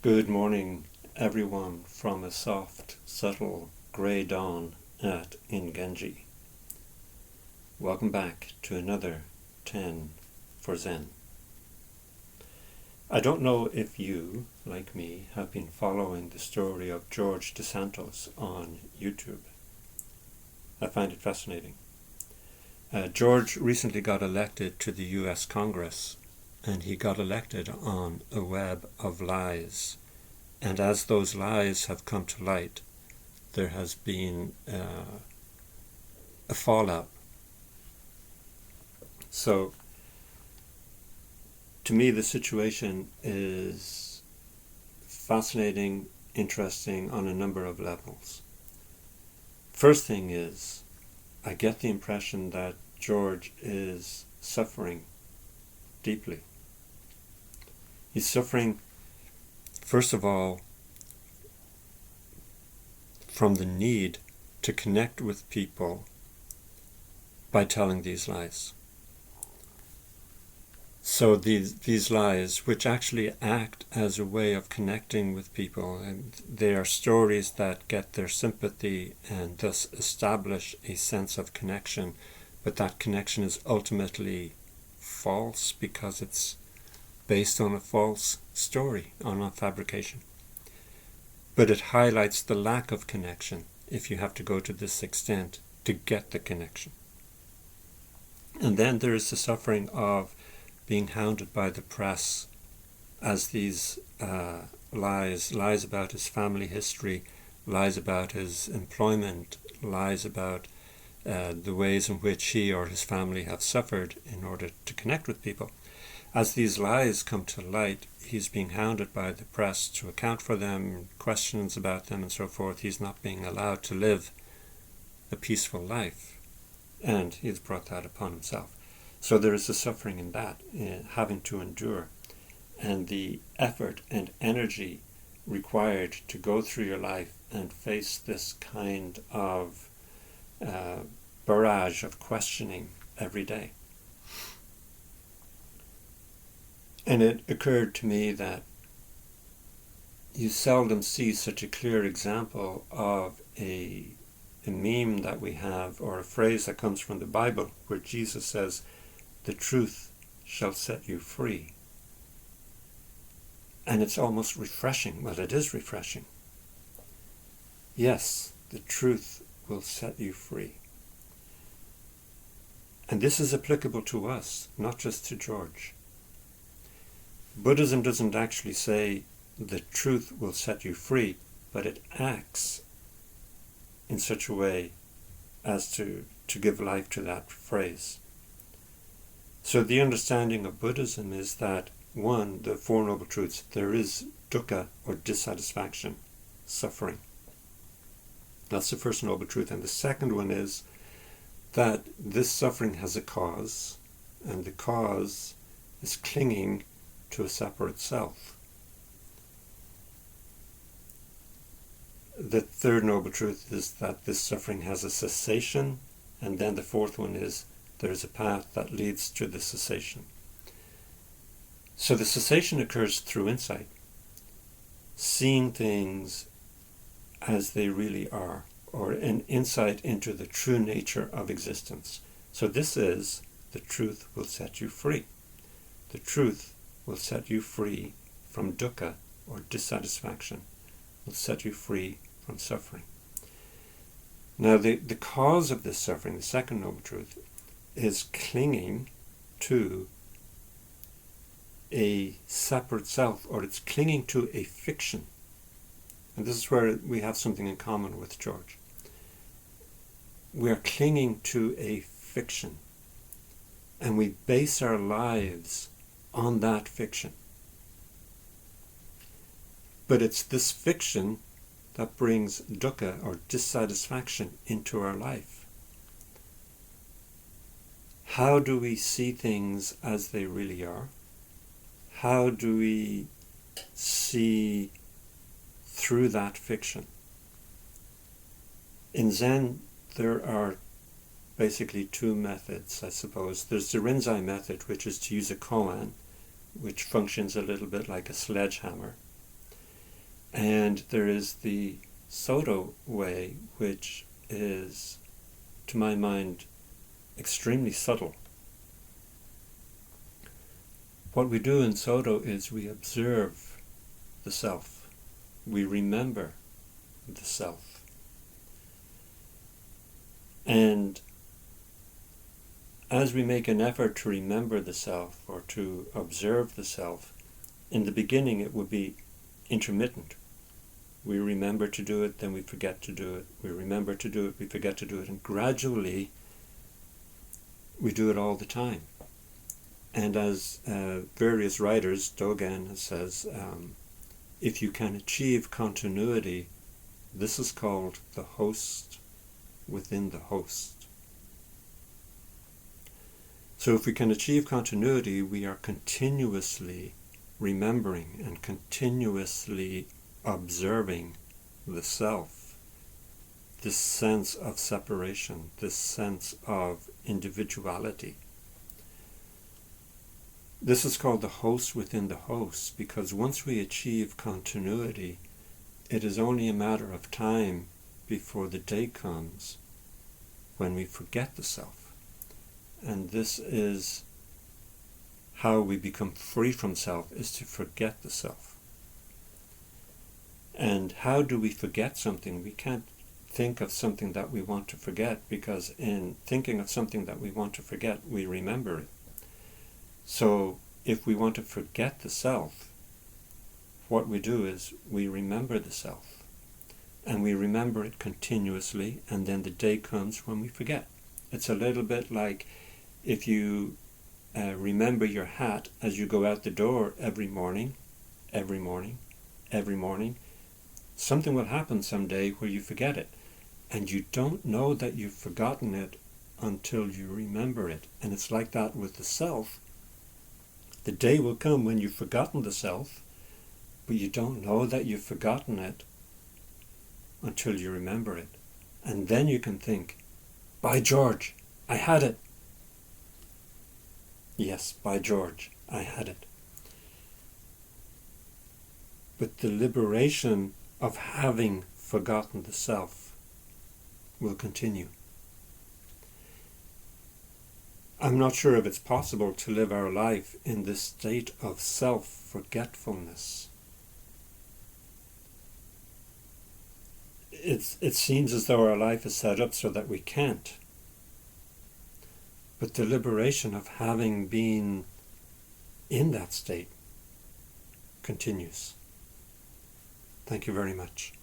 Good morning, everyone, from a soft, subtle grey dawn at Ingenji. Welcome back to another 10 for Zen. I don't know if you, like me, have been following the story of George Santos on YouTube. I find it fascinating. George recently got elected to the US Congress, and he got elected on a web of lies. And as those lies have come to light, there has been a fallout. So, to me, the situation is fascinating, interesting on a number of levels. First thing is, I get the impression that George is suffering deeply. He's suffering, first of all, from the need to connect with people by telling these lies. So these lies, which actually act as a way of connecting with people, and they are stories that get their sympathy and thus establish a sense of connection, but that connection is ultimately false because it's based on a false story, on a fabrication. But it highlights the lack of connection if you have to go to this extent to get the connection. And then there is the suffering of being hounded by the press as these lies about his family history, lies about his employment, lies about the ways in which he or his family have suffered in order to connect with people. As these lies come to light, he's being hounded by the press to account for them, questions about them and so forth. He's not being allowed to live a peaceful life, and he's brought that upon himself. So there is a suffering in that, having to endure, and the effort and energy required to go through your life and face this kind of barrage of questioning every day. And it occurred to me that you seldom see such a clear example of a meme that we have, or a phrase that comes from the Bible, where Jesus says, "The truth shall set you free." And it's almost refreshing. Well, it is refreshing. Yes, the truth will set you free. And this is applicable to us, not just to George. Buddhism doesn't actually say the truth will set you free, but it acts in such a way as to give life to that phrase. So the understanding of Buddhism is that, one, the Four Noble Truths, there is dukkha, or dissatisfaction, suffering. That's the first Noble Truth. And the second one is that this suffering has a cause, and the cause is clinging to a separate self. The third Noble Truth is that this suffering has a cessation, and then the fourth one is there is a path that leads to the cessation. So the cessation occurs through insight, seeing things as they really are, or an insight into the true nature of existence. So this is, the truth will set you free. The truth will set you free from dukkha, or dissatisfaction, will set you free from suffering. Now the cause of this suffering, the second Noble Truth, is clinging to a separate self, or it's clinging to a fiction. And this is where we have something in common with George. We are clinging to a fiction, and we base our lives on that fiction. But it's this fiction that brings dukkha, or dissatisfaction, into our life. How do we see things as they really are? How do we see through that fiction? In Zen, there are basically two methods, I suppose. There's the Rinzai method, which is to use a koan, which functions a little bit like a sledgehammer. And there is the Soto way, which is, to my mind, extremely subtle. What we do in Soto is we observe the self. We remember the self. And as we make an effort to remember the self or to observe the self, in the beginning it would be intermittent. We remember to do it, then we forget to do it. We remember to do it, we forget to do it. And gradually, we do it all the time. And as various writers, Dogen says, if you can achieve continuity, this is called the host within the host. So if we can achieve continuity, we are continuously remembering and continuously observing the self, this sense of separation, this sense of individuality. This is called the host within the host, because once we achieve continuity, it is only a matter of time before the day comes when we forget the self. And this is how we become free from self, is to forget the self. And how do we forget something? We can't think of something that we want to forget, because in thinking of something that we want to forget, we remember it. So if we want to forget the self, what we do is we remember the self. And we remember it continuously, and then the day comes when we forget. It's a little bit like if you remember your hat as you go out the door every morning, something will happen someday where you forget it. And you don't know that you've forgotten it until you remember it. And it's like that with the self. The day will come when you've forgotten the self, but you don't know that you've forgotten it until you remember it. And then you can think, by George, I had it. Yes, by George, I had it. But the liberation of having forgotten the self will continue. I'm not sure if it's possible to live our life in this state of self-forgetfulness. It seems as though our life is set up so that we can't. But the liberation of having been in that state continues. Thank you very much.